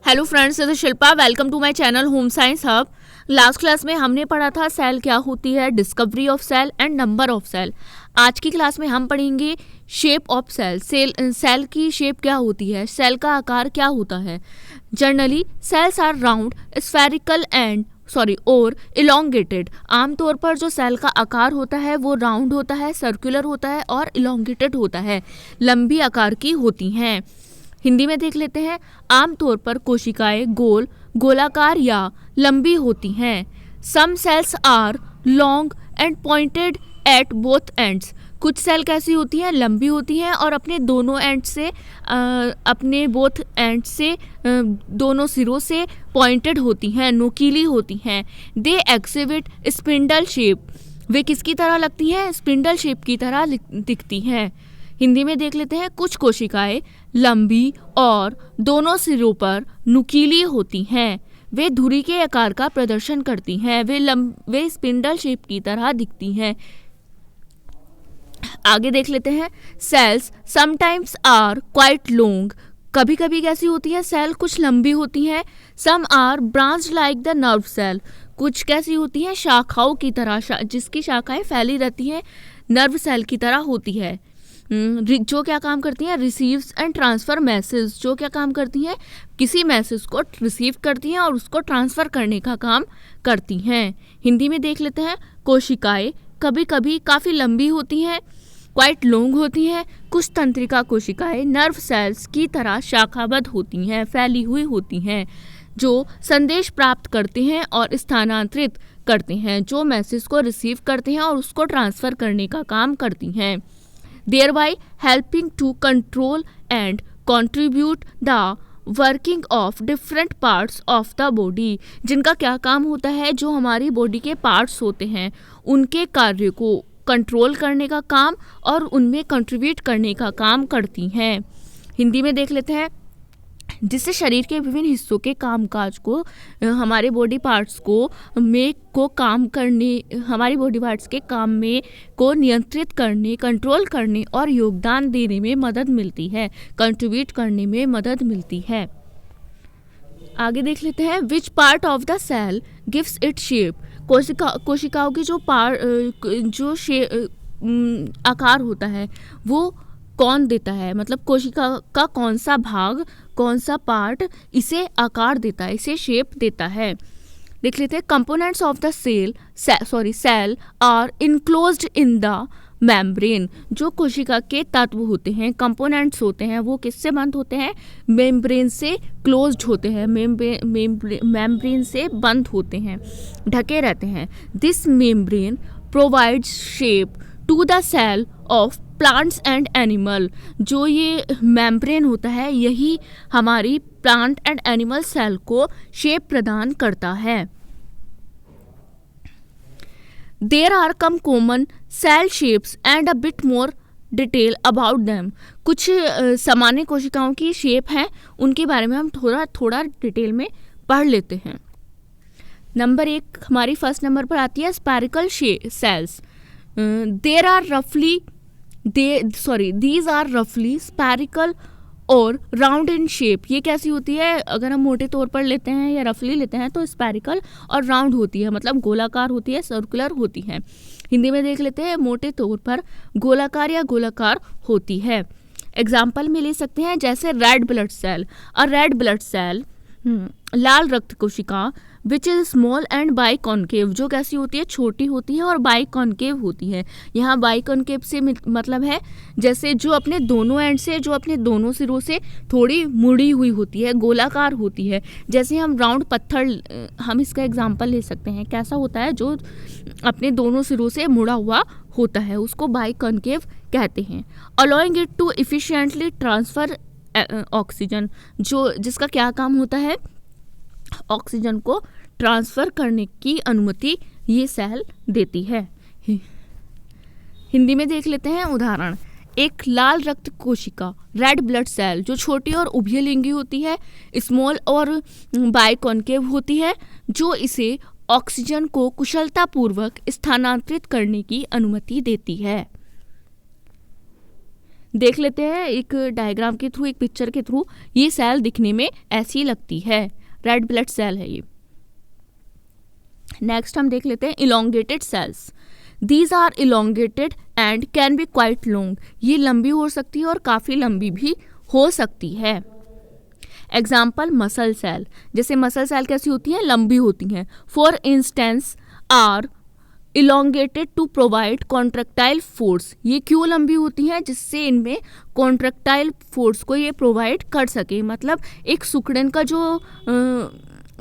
Hello friends, this is Shilpa. Welcome to my channel home science hub. Last class में हमने पढ़ा था cell क्या होती है, discovery of cell and number of cell. आज की क्लास में हम पढ़ेंगे शेप ऑफ सेल। सेल की शेप क्या होती है, सेल का आकार क्या होता है। Generally cells are round, spherical and और इलोंगेटेड। आमतौर पर जो सेल का आकार होता है वो राउंड होता है, सर्कुलर होता है और इलोंगेटेड होता है, लंबी आकार की होती हैं। हिंदी में देख लेते हैं। आमतौर पर कोशिकाएं गोल, गोलाकार या लंबी होती हैं। Some cells are long and pointed at both ends. कुछ सेल कैसी होती हैं, लंबी होती हैं और अपने दोनों एंड से दोनों सिरों से पॉइंटेड होती हैं, नुकीली होती हैं। दे एक्सिबिट स्पिंडल शेप। वे किसकी तरह लगती हैं, स्पिंडल शेप की तरह दिखती हैं। हिंदी में देख लेते हैं। कुछ कोशिकाएं लंबी और दोनों सिरों पर नुकीली होती हैं। वे धुरी के आकार का प्रदर्शन करती हैं। वे स्पिंडल शेप की तरह दिखती हैं। आगे देख लेते हैं। Cells sometimes are quite long. कभी कभी कैसी होती है, सेल कुछ लंबी होती हैं। Some are branch like the nerve cell. कुछ कैसी होती हैं, शाखाओं की तरह, जिसकी शाखाएं फैली रहती हैं, नर्व सेल की तरह होती है। जो क्या काम करती हैं, रिसीव्स एंड ट्रांसफर मैसेज। जो क्या काम करती हैं, किसी मैसेज को रिसीव करती हैं और उसको ट्रांसफर करने का काम करती हैं। हिंदी में देख लेते हैं। कोशिकाएं कभी कभी काफ़ी लंबी होती हैं, क्वाइट लॉन्ग होती हैं। कुछ तंत्रिका कोशिकाएं नर्व सेल्स की तरह शाखाबद्ध होती हैं, फैली हुई होती हैं, जो संदेश प्राप्त करते हैं और स्थानांतरित करते हैं, जो मैसेज को रिसीव करते हैं और उसको ट्रांसफ़र करने का काम करती हैं, thereby helping to control and contribute the working of different parts of the body। जिनका क्या काम होता है, जो हमारी बॉडी के पार्ट्स होते हैं उनके कार्य को कंट्रोल करने का काम और उनमें कंट्रीब्यूट करने का काम करती हैं। हिंदी में देख लेते हैं। जिससे शरीर के विभिन्न हिस्सों के कामकाज को, हमारे बॉडी पार्ट्स हमारी बॉडी पार्ट्स के काम में को नियंत्रित करने, कंट्रोल करने और योगदान देने में मदद मिलती है, कंट्रीब्यूट करने में मदद मिलती है। आगे देख लेते हैं। Which part of the cell gives it shape. कोशिकाओं की आकार होता है वो कौन देता है, मतलब कोशिका का कौन सा भाग, कौन सा पार्ट इसे आकार देता है, इसे शेप देता है। देख लेते हैं। Components of the cell are enclosed in the membrane. जो कोशिका के तत्व होते हैं, कंपोनेंट्स होते हैं, वो किससे बंद होते हैं, मेम्ब्रेन से क्लोज्ड होते हैं, मेम्ब्रेन से बंद होते हैं, ढके रहते हैं। This membrane provides shape to the cell of plants and animal. जो ये मेम्ब्रेन होता है, यही हमारी प्लांट एंड एनिमल सेल को शेप प्रदान करता है। There are come common cell shapes and a bit more detail about them. कुछ सामान्य कोशिकाओं की शेप हैं, उनके बारे में हम थोड़ा डिटेल में पढ़ लेते हैं। नंबर 1 हमारी फर्स्ट नंबर पर आती है spherical cells. these are roughly spherical और राउंड इन शेप। ये कैसी होती है, अगर हम मोटे तौर पर लेते हैं या रफली लेते हैं तो स्पेरिकल और राउंड होती है, मतलब गोलाकार होती है, सर्कुलर होती है। हिंदी में देख लेते हैं। मोटे तौर पर गोलाकार या गोलाकार होती है। एग्जाम्पल में ले सकते हैं, जैसे red blood cell. Red blood cell लाल रक्त कोशिका which is small and biconcave. जो कैसी होती है, छोटी होती है और बाई कॉन्केव होती है। यहाँ बाई कॉन्केव से मतलब है जैसे जो अपने दोनों एंड से, जो अपने दोनों सिरों से थोड़ी मुड़ी हुई होती है, गोलाकार होती है। जैसे हम राउंड पत्थर, हम इसका एग्जांपल ले सकते हैं। कैसा होता है, जो अपने दोनों सिरों से मुड़ा हुआ होता है, उसको बाई कॉन्केव कहते हैं। Allowing it to efficiently transfer oxygen. जिसका क्या काम होता है, ऑक्सीजन को ट्रांसफ़र करने की अनुमति ये सेल देती है। हिंदी में देख लेते हैं उदाहरण। एक लाल रक्त कोशिका रेड ब्लड सेल जो छोटी और उभयलिंगी होती है, स्मॉल और बाइकॉन्केव होती है, जो इसे ऑक्सीजन को कुशलतापूर्वक स्थानांतरित करने की अनुमति देती है। देख लेते हैं एक डायग्राम के थ्रू, एक पिक्चर के थ्रू। ये सेल दिखने में ऐसी लगती है, रेड ब्लड सेल है ये। नेक्स्ट हम देख लेते हैं elongated cells. These are elongated and can be quite long. ये लंबी हो सकती है और काफ़ी लंबी भी हो सकती है। एग्जाम्पल मसल सेल, जैसे मसल सेल कैसी होती हैं, लंबी होती हैं। For instance are elongated to provide contractile force. ये क्यों लंबी होती हैं, जिससे इनमें कॉन्ट्रेक्टाइल फोर्स को ये प्रोवाइड कर सके, मतलब एक सुकड़न का जो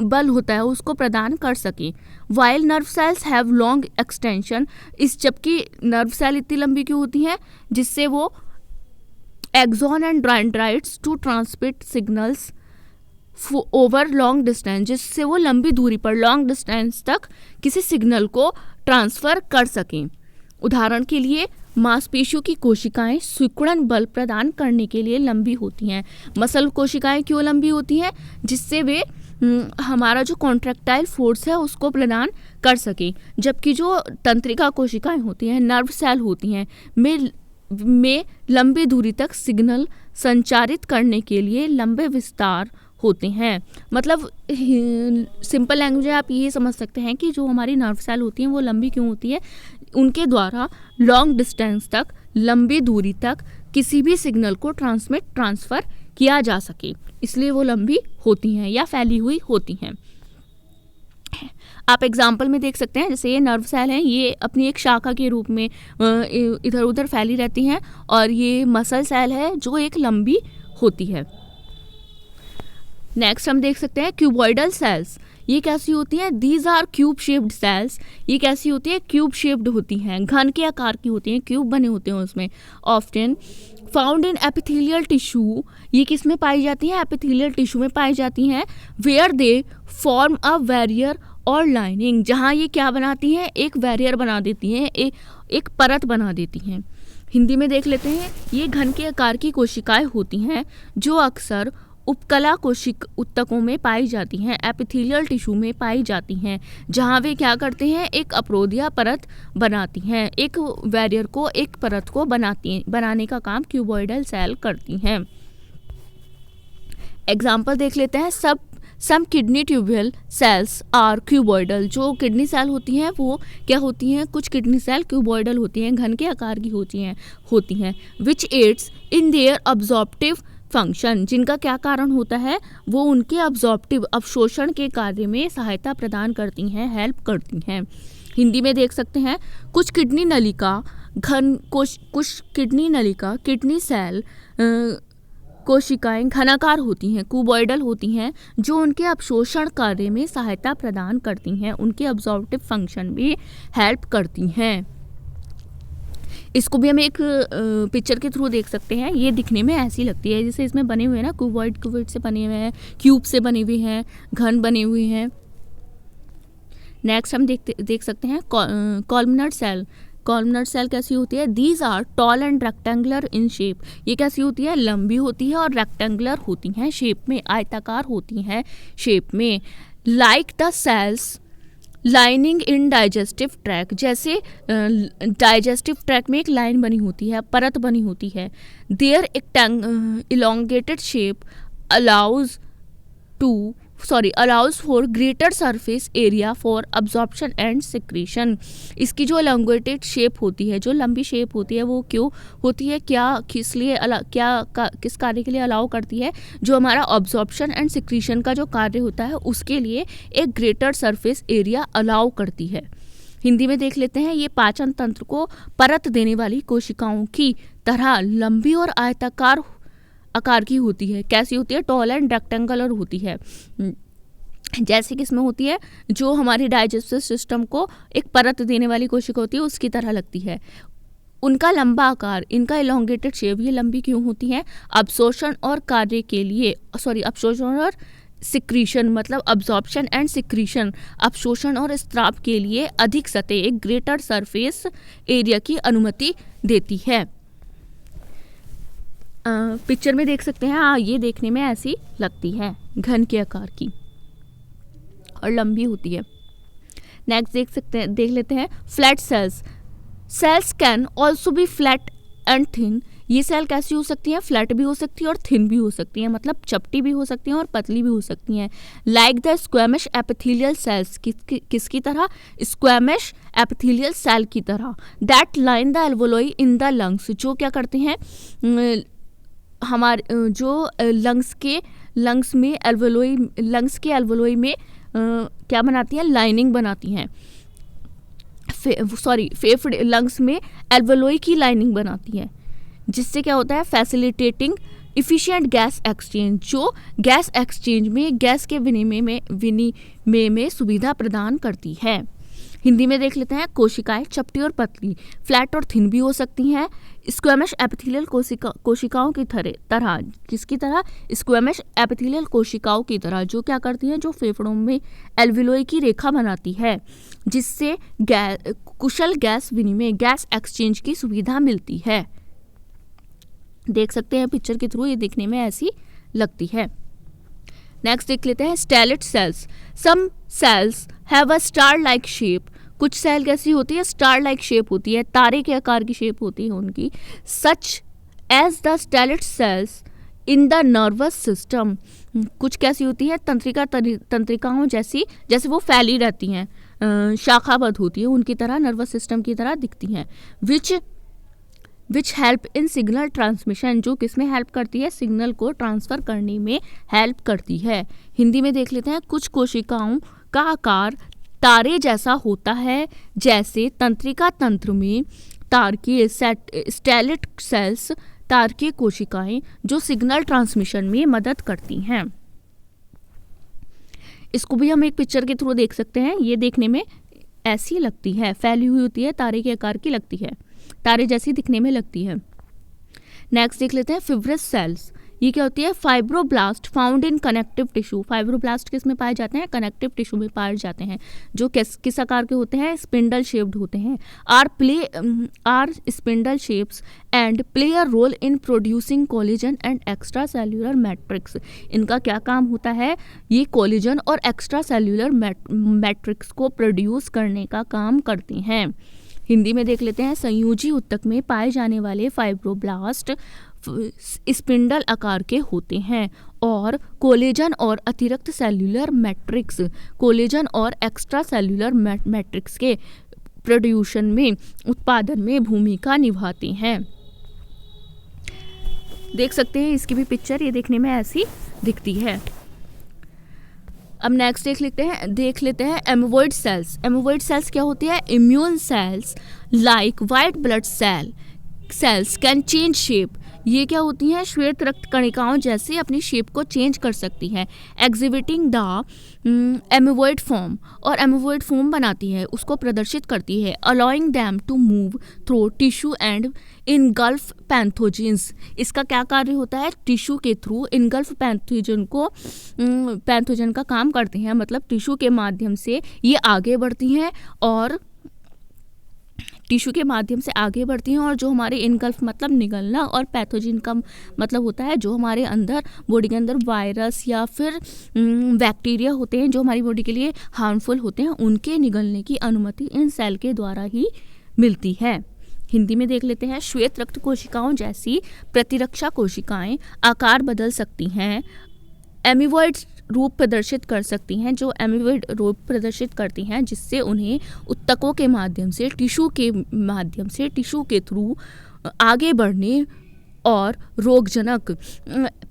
बल होता है उसको प्रदान कर सके। While nerve cells have long extension, इस जबकि नर्व सेल इतनी लंबी क्यों होती हैं, जिससे वो axon and dendrites to transmit signals over long distance, जिससे वो लंबी दूरी पर लॉन्ग डिस्टेंस तक किसी सिग्नल को ट्रांसफ़र कर सकें। उदाहरण के लिए मांसपेशियों की कोशिकाएं सिकुड़न बल प्रदान करने के लिए लंबी होती हैं। मसल कोशिकाएं क्यों लंबी होती हैं, जिससे वे हमारा जो कॉन्ट्रैक्टाइल फोर्स है उसको प्रदान कर सकें, जबकि जो तंत्रिका कोशिकाएं होती हैं, नर्व सेल होती हैं, में लंबी दूरी तक सिग्नल संचारित करने के लिए लंबे विस्तार होते हैं। मतलब सिंपल लैंग्वेज में आप ये समझ सकते हैं कि जो हमारी नर्व सेल होती हैं वो लंबी क्यों होती है, उनके द्वारा लॉन्ग डिस्टेंस तक, लंबी दूरी तक किसी भी सिग्नल को ट्रांसफ़र किया जा सके, इसलिए वो लंबी होती हैं या फैली हुई होती हैं। आप एग्जाम्पल में देख सकते हैं, जैसे ये नर्व सेल हैं, ये अपनी एक शाखा के रूप में इधर उधर फैली रहती हैं, और ये मसल सेल है जो एक लंबी होती है। नेक्स्ट हम देख सकते हैं क्यूबॉइडल सेल्स। ये कैसी होती हैं, these are cube shaped cells. ये कैसी होती है, क्यूब शेप्ड होती हैं, घन के आकार की होती हैं, क्यूब बने होते हैं उसमें। Often found in epithelial tissue, ये किस में पाई जाती हैं, एपिथेलियल टिश्यू में पाई जाती हैं। Where they form a barrier और लाइनिंग, जहाँ ये क्या बनाती हैं, एक बैरियर बना देती हैं, एक परत बना देती हैं। हिंदी में देख लेते हैं, ये घन के आकार की कोशिकाएं होती हैं जो अक्सर उपकला कोशिक ऊतकों में पाई जाती हैं, एपिथेलियल टिश्यू में पाई जाती हैं, जहाँ वे क्या करते हैं, एक अवरोध या परत बनाती हैं, एक बैरियर को, एक परत को बनाने का काम क्यूबॉइडल सेल करती हैं। एग्जाम्पल देख लेते हैं, some kidney tubule cells are cuboidal. जो किडनी सेल होती हैं वो क्या होती हैं, कुछ किडनी सेल क्यूबॉइडल होती हैं, घन के आकार की होती हैं विच एड्स इन देयर अब्जॉर्प्टिव फंक्शन, जिनका क्या कारण होता है, वो उनके अब्जॉर्प्टिव अवशोषण के कार्य में सहायता प्रदान करती हैं, हेल्प करती हैं। हिंदी में देख सकते हैं, कुछ किडनी नलिका किडनी सेल कोशिकाएं घनाकार होती हैं, क्यूबॉइडल होती हैं, जो उनके अवशोषण कार्य में सहायता प्रदान करती हैं, उनके अब्जॉर्प्टिव फंक्शन भी हेल्प करती हैं। इसको भी हम एक पिक्चर के थ्रू देख सकते हैं। ये दिखने में ऐसी लगती है, जैसे इसमें बने हुए हैं ना, क्यूबॉइड से बने हुए हैं, क्यूब से बने हुए हैं, घन बने हुए हैं। नेक्स्ट हम देख सकते हैं कॉलमनर सेल। कॉलमनर सेल कैसी होती है, these are tall and rectangular in shape. ये कैसी होती है, लंबी होती है और रेक्टेंगुलर होती हैं शेप में, आयताकार होती हैं शेप में। Like the cells lining in digestive tract, जैसे डाइजेस्टिव ट्रैक में एक लाइन बनी होती है, परत बनी होती है। Their elongated shape allows for greater surface area for absorption and secretion. इसकी जो एलोंगेटेड शेप होती है, जो लंबी शेप होती है, वो क्यों होती है, किस कार्य के लिए अलाउ करती है, जो हमारा अब्जॉर्प्शन एंड सिक्रीशन का जो कार्य होता है उसके लिए एक ग्रेटर सरफेस एरिया अलाउ करती है। हिंदी में देख लेते हैं, ये पाचन तंत्र को परत देने वाली कोशिकाओं की तरह लंबी और आयताकार आकार की होती है। कैसी होती है, टॉल एंड रेक्टेंगुलर होती है, जैसे कि इसमें होती है, जो हमारी डाइजेस्टिव सिस्टम को एक परत देने वाली कोशिका होती है उसकी तरह लगती है। उनका लंबा आकार, इनका इलोंगेटेड शेप, ये लंबी क्यों होती है, अब्जॉर्प्शन और सिक्रीशन, मतलब अब्जॉर्प्शन एंड सिक्रीशन, अवशोषण और स्त्राव के लिए अधिक सतह, एक ग्रेटर सरफेस एरिया की अनुमति देती है। पिक्चर में देख सकते हैं, ये देखने में ऐसी लगती है, घन के आकार की और लंबी होती है। नेक्स्ट देख लेते हैं flat cells can also be flat and thin. ये सेल कैसी हो सकती हैं, फ्लैट भी हो सकती है और थिन भी हो सकती हैं, मतलब चपटी भी हो सकती हैं और पतली भी हो सकती हैं। Like the squamous epithelial cells, किसकी तरह, स्क्वैमिश एपिथेलियल सेल की तरह, that line the alveoli in the lungs, जो क्या करते हैं हमारे जो लंग्स के एल्वोलोई में क्या बनाती हैं, लाइनिंग बनाती हैं, फेफड़े लंग्स में एल्वोलोई की लाइनिंग बनाती है, जिससे क्या होता है, फैसिलिटेटिंग इफिशिएंट गैस एक्सचेंज, जो गैस एक्सचेंज में गैस के विनिमय में सुविधा प्रदान करती है। हिंदी में देख लेते हैं, कोशिकाएं चपटी और पतली, फ्लैट और थिन भी हो सकती हैं। स्क्वैमिश एपिथेलियल कोशिकाओं की तरह, किसकी तरह, स्क्वैमिश एपिथेलियल कोशिकाओं की तरह, जो क्या करती हैं, जो फेफड़ों में एल्वियोलाई की रेखा बनाती है, जिससे कुशल गैस विनिमय, गैस एक्सचेंज की सुविधा मिलती है। देख सकते हैं पिक्चर के थ्रू, ये दिखने में ऐसी लगती है। नेक्स्ट देख लेते हैं, stellate cells. Some cells have a star like shape, कुछ सेल कैसी होती है, स्टार लाइक शेप होती है, तारे के आकार की शेप होती है उनकी। Such as the stellate cells in the nervous system, कुछ कैसी होती है, तंत्रिकाओं जैसी, जैसे वो फैली रहती हैं, शाखाबद्ध होती है, उनकी तरह, नर्वस सिस्टम की तरह दिखती हैं। Which help in signal transmission, जो किसमें हेल्प करती है, सिग्नल को ट्रांसफर करने में हेल्प करती है। हिंदी में देख लेते हैं, कुछ कोशिकाओं का आकार तारे जैसा होता है, जैसे तंत्रिका तंत्र में तारकीय स्टेलेट सेल्स, तारकीय कोशिकाएं, जो सिग्नल ट्रांसमिशन में मदद करती हैं। इसको भी हम एक पिक्चर के थ्रू देख सकते हैं, ये देखने में ऐसी लगती है, फैली हुई होती है, तारे के आकार की लगती है, तारे जैसी दिखने में लगती है। नेक्स्ट देख लेते हैं, फिब्रस सेल्स। ये क्या होती है, fibroblast found in connective tissue. Fibroblast किस में पाए जाते हैं, कनेक्टिव टिश्यू में पाए जाते हैं, जो किस आकार के होते हैं, स्पिंडल शेप्ड होते हैं। Are spindle shapes and play a role in producing collagen and extra cellular matrix. इनका क्या काम होता है, ये कोलेजन और एक्स्ट्रा सेल्यूलर मैट्रिक्स को प्रोड्यूस करने का काम करते हैं। हिंदी में देख लेते हैं, संयोजी ऊतक में पाए जाने वाले फाइब्रोब्लास्ट स्पिंडल आकार के होते हैं और कोलेजन और अतिरिक्त सेल्यूलर मैट्रिक्स, कोलेजन और एक्स्ट्रा सेल्यूलर मैट्रिक्स के प्रोड्यूशन में, उत्पादन में भूमिका निभाते हैं। देख सकते हैं इसकी भी पिक्चर, ये देखने में ऐसी दिखती है। अब नेक्स्ट देख लेते हैं एमोवॉइड सेल्स। एमोवॉइड सेल्स क्या होती है, immune cells like white blood cells can change shape. ये क्या होती हैं, श्वेत रक्त कणिकाओं जैसे अपनी शेप को चेंज कर सकती हैं। एग्जिबिटिंग द एमोवॉइड फॉर्म, और एमोवॉइड फॉर्म बनाती है, उसको प्रदर्शित करती है। Allowing them to move through tissue and engulf pathogens. इसका क्या कार्य होता है, टिश्यू के थ्रू इनगल्फ पैथोजन का काम करते हैं, मतलब टिश्यू के माध्यम से ये आगे बढ़ती हैं और टिश्यू के माध्यम से आगे बढ़ती हैं, और जो हमारे इनगल्फ मतलब निगलना, और पैथोजन का मतलब होता है जो हमारे अंदर बॉडी के अंदर वायरस या फिर बैक्टीरिया होते हैं जो हमारी बॉडी के लिए हार्मफुल होते हैं, उनके निगलने की अनुमति इन सेल के द्वारा ही मिलती है। हिंदी में देख लेते हैं, श्वेत रक्त कोशिकाओं जैसी प्रतिरक्षा कोशिकाएं आकार बदल सकती हैं, एमीवॉइड रूप प्रदर्शित कर सकती हैं, जो एमीवॉइड रूप प्रदर्शित करती हैं, जिससे उन्हें ऊतकों के माध्यम से, टिश्यू के थ्रू आगे बढ़ने और रोगजनक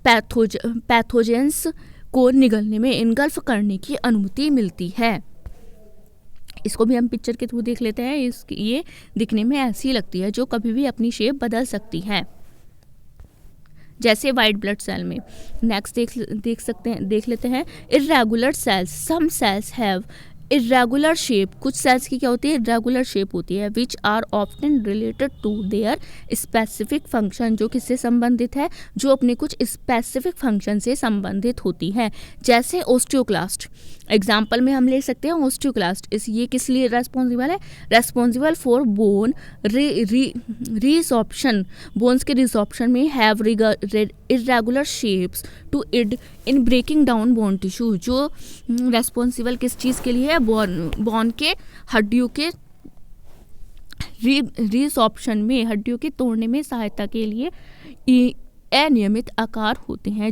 पैथोजेंस को निगलने में, इनगल्फ करने की अनुमति मिलती है। इसको भी हम पिक्चर के थ्रू देख लेते हैं, ये दिखने में ऐसी लगती है, जो कभी भी अपनी शेप बदल सकती है, जैसे वाइट ब्लड सेल में। नेक्स्ट देख लेते हैं, irregular cells. Some cells have irregular shape. कुछ सेल्स की क्या होती है, इर्रेगुलर शेप होती है, which are often related to their specific function, जो किससे संबंधित है, जो अपने कुछ स्पेसिफिक फंक्शन से संबंधित होती है, जैसे ओस्टियोक्लास्ट। एग्जाम्पल में हम ले सकते हैं ओस्टियोक्लास्ट, ये किस लिए रेस्पॉन्सिबल है, responsible for bone resorption, bones के रिसॉर्प्शन में have irregular shapes to aid in breaking down bone tissue, जो रेस्पॉन्सिबल किस चीज़ के लिए है, बोन के हड्डियों के रीसॉर्प्शन में हड्डियों के तोड़ने में सहायता के लिए अनियमित आकार होते हैं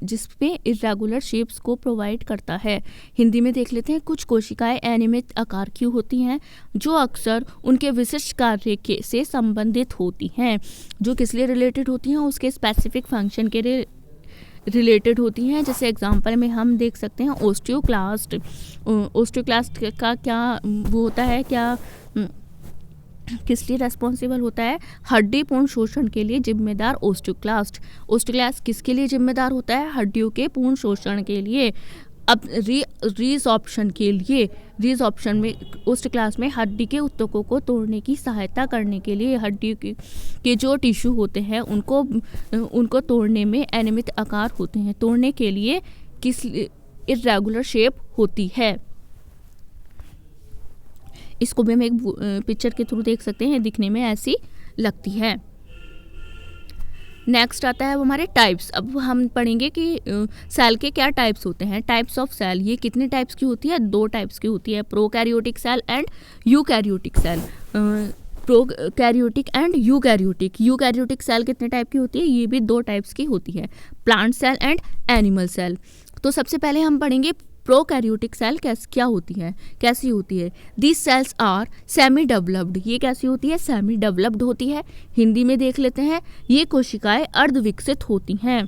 जिसमें इर्रेगुलर शेप्स को प्रोवाइड करता है। हिंदी में देख लेते हैं कुछ कोशिकाएं अनियमित आकार की होती हैं जो अक्सर उनके विशिष्ट कार्य से संबंधित होती हैं। जो किस लिए रिलेटेड होती हैं, उसके स्पेसिफिक फंक्शन के रिलेटेड होती हैं। जैसे एग्जांपल में हम देख सकते हैं ओस्टियोक्लास्ट। ओस्टियोक्लास्ट का क्या वो होता है, क्या किस लिए रेस्पॉन्सिबल होता है, हड्डी पूर्ण शोषण के लिए जिम्मेदार ओस्टियोक्लास्ट। ओस्टियोक्लास्ट किसके लिए जिम्मेदार होता है, हड्डियों के पूर्ण शोषण के लिए। अब रीसॉर्प्शन के लिए, रीसॉर्प्शन में ओस्टियोक्लास्ट में हड्डी के ऊतकों को तोड़ने की सहायता करने के लिए हड्डी के जो टिश्यू होते हैं उनको तोड़ने में अनियमित आकार होते हैं, तोड़ने के लिए किस इर्रेगुलर शेप होती है। इसको भी हम एक पिक्चर के थ्रू देख सकते हैं, दिखने में ऐसी लगती है। नेक्स्ट आता है वो हमारे टाइप्स। अब हम पढ़ेंगे कि सेल के क्या टाइप्स होते हैं। टाइप्स ऑफ सेल, ये कितने टाइप्स की होती है, 2 टाइप्स की होती है, prokaryotic cell and eukaryotic cell. Prokaryotic and eukaryotic. Eukaryotic cell कितने टाइप की होती है, ये भी 2 टाइप्स की होती है, plant cell and animal cell. तो सबसे पहले हम पढ़ेंगे प्रोकैरियोटिक सेल क्या होती है, कैसी होती है। These cells are semi developed. ये कैसी होती है, सेमी डेवलप्ड होती है। हिंदी में देख लेते हैं, ये कोशिकाएं अर्धविकसित होती हैं।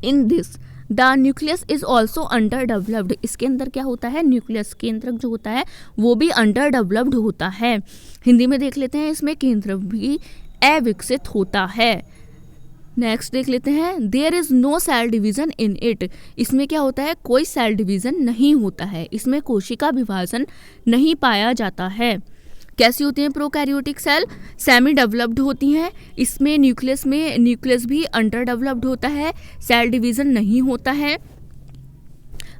In this the nucleus is also under developed. इसके अंदर क्या होता है, न्यूक्लियस केंद्रक जो होता है वो भी अंडर डेवलप्ड होता है। हिंदी में देख लेते हैं, इसमें केंद्रक भी अविकसित होता है। नेक्स्ट देख लेते हैं, there is no cell division in it. इसमें क्या होता है, कोई सेल डिवीजन नहीं होता है, इसमें कोशिका विभाजन नहीं पाया जाता है। कैसी होती हैं प्रोकैरियोटिक सेल, सेमी डेवलप्ड होती हैं। इसमें न्यूक्लियस भी अंडर डेवलप्ड होता है, सेल डिवीजन नहीं होता है।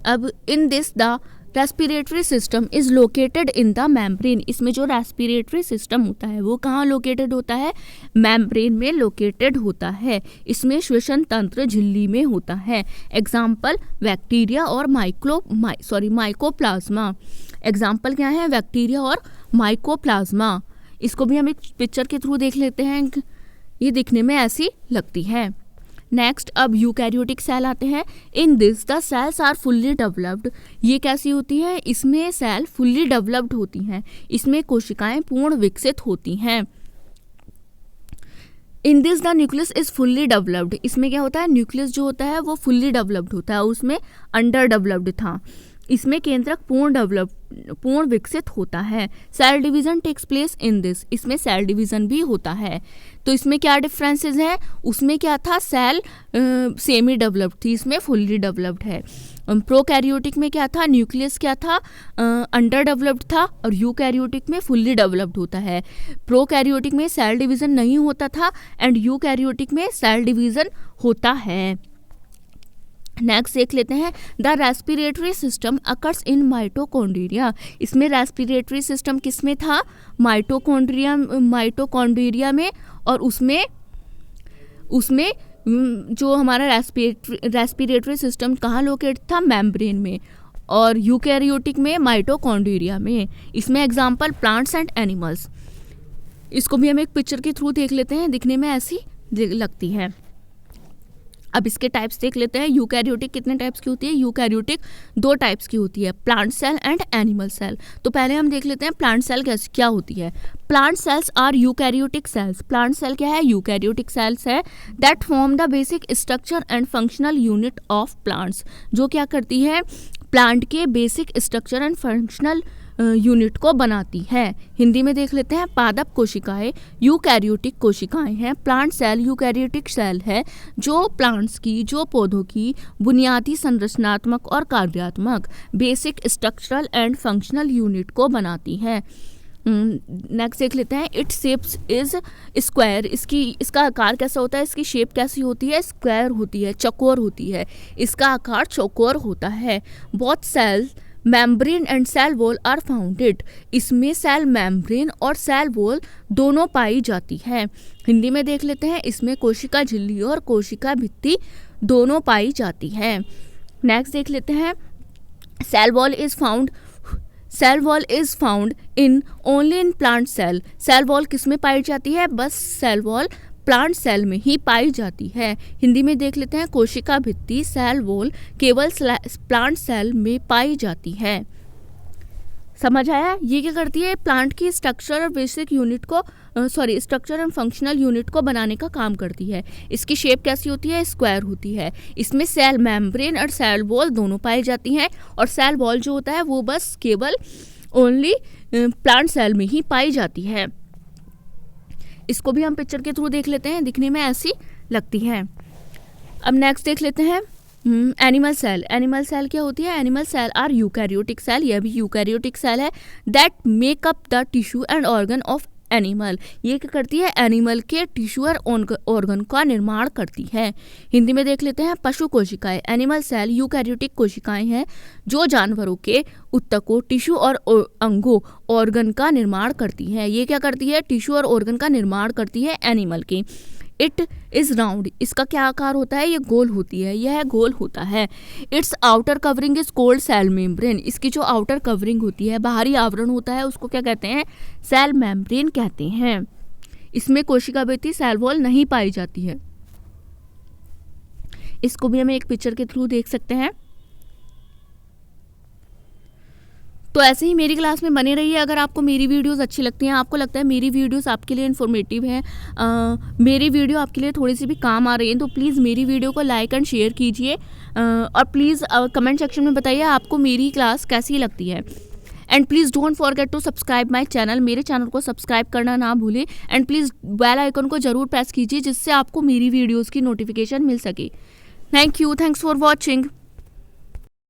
अब इन this the respiratory system is located in the membrane. इसमें जो रेस्पिरेटरी सिस्टम होता है वो कहाँ लोकेटेड होता है, मेम्ब्रेन में लोकेटेड होता है। इसमें श्वसन तंत्र झिल्ली में होता है। एग्जाम्पल बैक्टीरिया और माइकोप्लाज्मा। एग्जाम्पल क्या है, बैक्टीरिया और माइकोप्लाज्मा। इसको भी हम एक पिक्चर के थ्रू देख लेते हैं, ये दिखने में ऐसी लगती है। नेक्स्ट अब यूकैरियोटिक सेल आते हैं। In this the cells are fully developed. ये कैसी होती है, इसमें सेल फुल्ली डेवलप्ड होती हैं, इसमें कोशिकाएं पूर्ण विकसित होती हैं। In this the nucleus is fully developed. इसमें क्या होता है, न्यूक्लियस जो होता है वो फुल्ली डेवलप्ड होता है, उसमें अंडर डेवलप्ड था। इसमें केंद्रक पूर्ण विकसित होता है। Cell division takes place in this. इसमें सेल डिवीजन भी होता है। तो इसमें क्या डिफरेंसेस है, उसमें क्या था, सेल सेमी डेवलप्ड थी, इसमें फुल्ली डेवलप्ड है। प्रोकैरियोटिक में क्या था, न्यूक्लियस क्या था, अंडर डेवलप्ड था, और यूकैरियोटिक में फुल्ली डेवलप्ड होता है। प्रोकैरियोटिक में सेल डिवीजन नहीं होता था एंड यूकैरियोटिक में सेल डिवीजन होता है। नेक्स्ट देख लेते हैं, the respiratory system occurs in mitochondria. इसमें रेस्पिरेटरी सिस्टम किसमें था, माइटोकॉन्ड्रिया में, और उसमें जो हमारा रेस्पिरेटरी सिस्टम कहाँ लोकेट था, मेम्ब्रेन में, और यूकैरियोटिक में माइटोकॉन्ड्रिया में। इसमें एग्जांपल प्लांट्स एंड एनिमल्स। इसको भी हम एक पिक्चर के थ्रू देख लेते हैं, दिखने में ऐसी लगती है। अब इसके टाइप्स देख लेते हैं। यूकैरियोटिक कितने टाइप्स की होती है, यूकैरियोटिक 2 टाइप्स की होती है, plant cell and animal cell. तो पहले हम देख लेते हैं प्लांट सेल क्या होती है। Plant cells are eukaryotic cells. Plant cell क्या है, यूकैरियोटिक सेल्स है, that form the basic structure and functional unit of plants. जो क्या करती है, प्लांट के basic structure and functional unit को बनाती है। हिंदी में देख लेते हैं, पादप कोशिकाएं यूकैरियोटिक कोशिकाएं हैं। प्लांट सेल यूकैरियोटिक सेल है जो प्लांट्स की, जो पौधों की बुनियादी संरचनात्मक और कार्यात्मक basic structural and functional unit को बनाती है। नेक्स्ट देख लेते हैं, इट शेप्स इज स्क्वायर। इसका आकार कैसा होता है, इसकी शेप कैसी होती है, स्क्वायर होती है, चौकोर होती है, इसका आकार चौकोर होता है। Both cells membrane and cell wall are founded. इसमें सेल मेम्ब्रेन और सेल वॉल दोनों पाई जाती है। हिंदी में देख लेते हैं, इसमें कोशिका झिल्ली और कोशिका भित्ति दोनों पाई जाती है। नेक्स्ट देख लेते हैं, cell wall is found cell wall is found in only in plant cell. Cell wall किस में पाई जाती है? बस सेल वॉल प्लांट सेल में ही पाई जाती है। हिंदी में देख लेते हैं, कोशिका भित्ति सेल वॉल केवल प्लांट सेल में पाई जाती है। समझ आया? ये क्या करती है? प्लांट की स्ट्रक्चर और बेसिक यूनिट को स्ट्रक्चर एंड फंक्शनल यूनिट को बनाने का काम करती है। इसकी शेप कैसी होती है? स्क्वायर होती है। इसमें सेल मेम्ब्रेन और सेल वॉल दोनों पाई जाती हैं, और सेल वॉल जो होता है वो बस केवल ओनली प्लांट सेल में ही पाई जाती है। इसको भी हम पिक्चर के थ्रू देख लेते हैं, दिखने में ऐसी लगती है। अब नेक्स्ट देख लेते हैं एनिमल सेल। एनिमल सेल क्या होती है? Animal cell are eukaryotic cell, यह भी यूकैरियोटिक सेल है, that make up the tissue and organ of animal. ये क्या करती है? एनिमल के टिश्यू और ऑर्गन का निर्माण करती है। हिंदी में देख लेते हैं, पशु कोशिकाएं। एनिमल सेल यूकैरियोटिक कोशिकाएं हैं जो जानवरों के ऊतकों, टिश्यू और अंगों, ऑर्गन का निर्माण करती हैं। ये क्या करती है? टिश्यू और ऑर्गन का निर्माण करती है एनिमल के। इट इज राउंड, इसका क्या आकार होता है? ये गोल होती है, यह गोल होता है। Its outer covering is called cell membrane, इसकी जो आउटर कवरिंग होती है, बाहरी आवरण होता है, उसको क्या कहते हैं? सेल मेम्ब्रेन कहते हैं। इसमें कोशिका भित्ति सेल वॉल नहीं पाई जाती है। इसको भी हम एक पिक्चर के थ्रू देख सकते हैं। तो ऐसे ही मेरी क्लास में बने रहिए। अगर आपको मेरी वीडियोस अच्छी लगती हैं, आपको लगता है मेरी वीडियोस आपके लिए इन्फॉर्मेटिव है, मेरी वीडियो आपके लिए थोड़ी सी भी काम आ रही है, तो प्लीज़ मेरी वीडियो को लाइक एंड शेयर कीजिए, और प्लीज़ कमेंट सेक्शन में बताइए आपको मेरी क्लास कैसी लगती है। And please don't forget to subscribe my channel, मेरे चैनल को सब्सक्राइब करना ना भूलें। एंड प्लीज़ बेल आइकन को ज़रूर प्रेस कीजिए, जिससे आपको मेरी वीडियोज़ की नोटिफिकेशन मिल सके। Thank you, thanks for watching.